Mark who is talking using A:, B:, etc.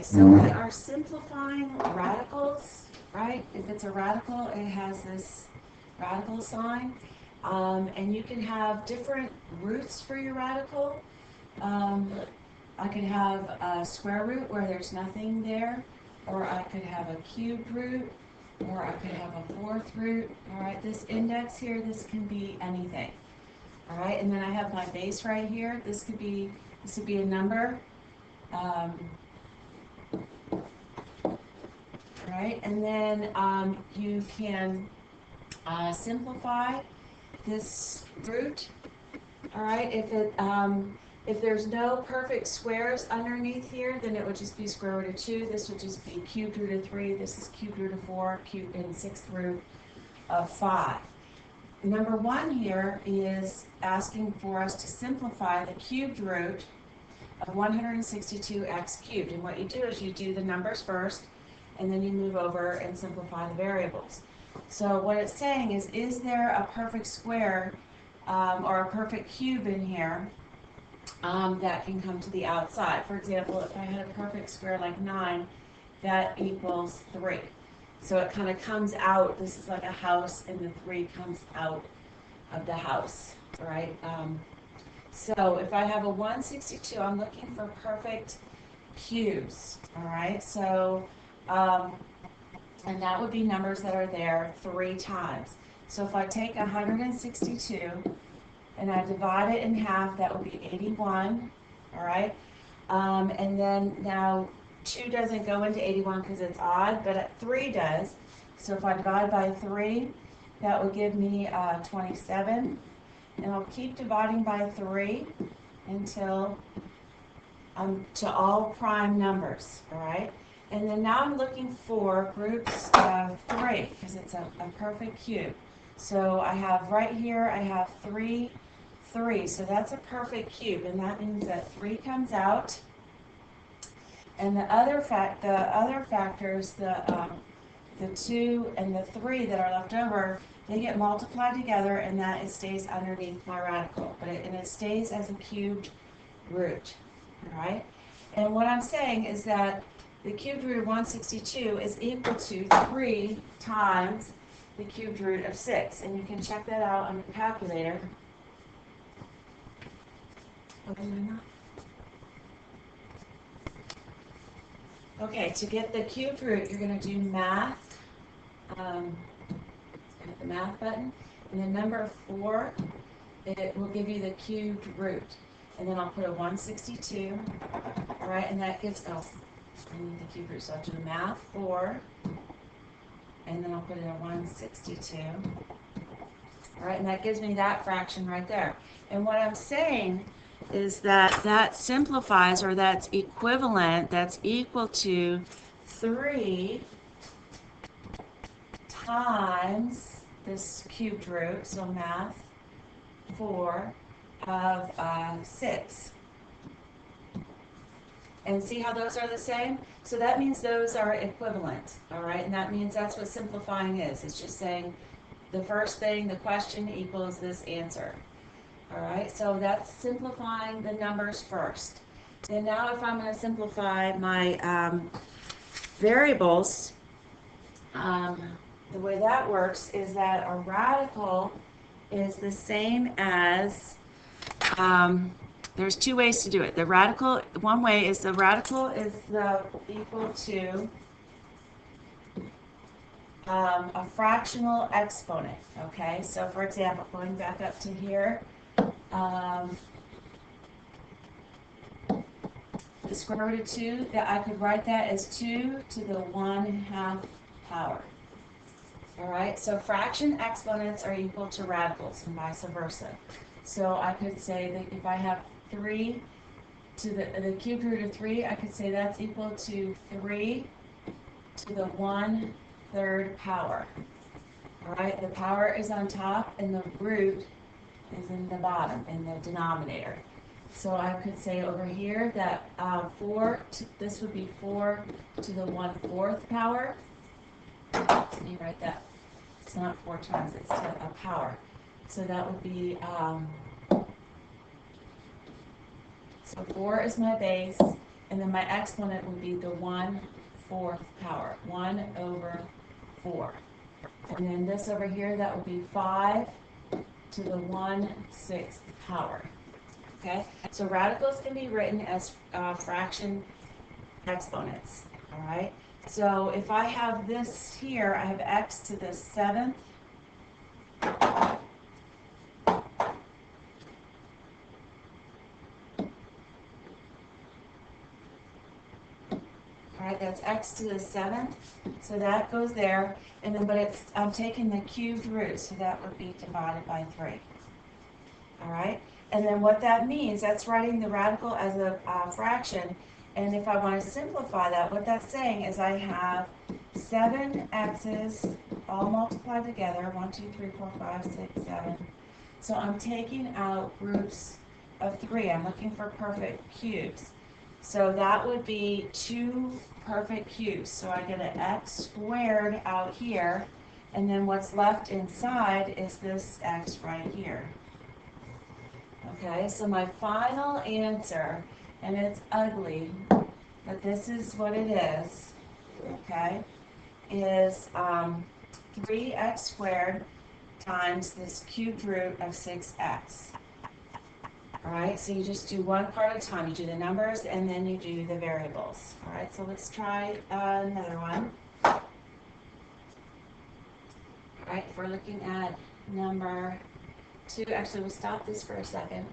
A: so we are simplifying radicals, right? If it's a radical, it has this radical sign. And you can have different roots for your radical. I could have a square root where there's nothing there, or I could have a cubed root, or I could have a fourth root. All right, this index here, this can be anything. All right, and then I have my base right here. This would be a number. Right, and then you can simplify this root. All right, if there's no perfect squares underneath here, then it would just be square root of 2. This would just be cubed root of 3. This is cubed root of 4, cubed and sixth root of 5. Number 1 here is asking for us to simplify the cubed root of 162x cubed. And what you do is you do the numbers first, and then you move over and simplify the variables. So what it's saying is there a perfect square or a perfect cube in here that can come to the outside? For example, if I had a perfect square like 9, that equals 3. So it kind of comes out. This is like a house, and the 3 comes out of the house, right? So if I have a 162, I'm looking for perfect cubes, all right? So, and that would be numbers that are there 3 times. So if I take 162 and I divide it in half, that would be 81, all right? And then now 2 doesn't go into 81 because it's odd, but 3 does. So if I divide by 3, that would give me 27. And I'll keep dividing by 3 until I'm to all prime numbers, all right? And then now I'm looking for groups of 3 because it's a perfect cube. So I have right here, I have 3, 3. So that's a perfect cube, and that means that 3 comes out. And the other factors, the 2 and the 3 that are left over, they get multiplied together, and that it stays underneath my radical, and it stays as a cubed root, all right? And what I'm saying is that the cubed root of 162 is equal to 3 times the cubed root of 6, and you can check that out on your calculator. Okay, to get the cubed root, you're going to do math. Hit the math button, and then number 4, it will give you the cubed root, and then I'll put a 162, all right, and that gives, I need the cubed root, so I'll do math 4, and then I'll put in a 162, all right, and that gives me that fraction right there. And what I'm saying is that simplifies, or that's equivalent, that's equal to 3 times this cubed root, so math 4 of 6. And see how those are the same? So that means those are equivalent, all right? And that means that's what simplifying is. It's just saying the first thing, the question equals this answer, all right? So that's simplifying the numbers first. And now if I'm going to simplify my variables, the way that works is that a radical is the same as, there's 2 ways to do it. The radical, one way is the radical is equal to a fractional exponent, okay? So for example, going back up to here, the square root of 2, that I could write that as 2 to the 1/2 power. All right, so fraction exponents are equal to radicals and vice versa. So I could say that if I have 3 to the cubed root of 3, I could say that's equal to 3 to the 1/3 power. All right, the power is on top and the root is in the bottom, in the denominator. So I could say over here that this would be 4 to the 1/4 power. Let me write that. It's not 4 times, it's a power. So that would be, so 4 is my base, And then my exponent would be the 1/4 power, 1/4. And then this over here, that would be 5 to the 1/6 power. Okay, so radicals can be written as fraction exponents. All right, so if I have this here, I have x to the 7th. All right, that's x to the 7th, so that goes there, and then but I'm taking the cubed root, so that would be divided by 3. All right, and then what that means, that's writing the radical as a fraction, and if I want to simplify that, what that's saying is I have 7 x's all multiplied together, 1, 2, 3, 4, 5, 6, 7. So I'm taking out roots of 3. I'm looking for perfect cubes. So that would be 2 perfect cubes. So I get an x squared out here, and then what's left inside is this x right here. Okay, so my final answer, and it's ugly, but this is what it is, okay, is 3x squared times this cubed root of 6x. All right, so you just do one part at a time. You do the numbers and then you do the variables. All right, so let's try another one. All right, if we're looking at number 2, actually we'll stop this for a second.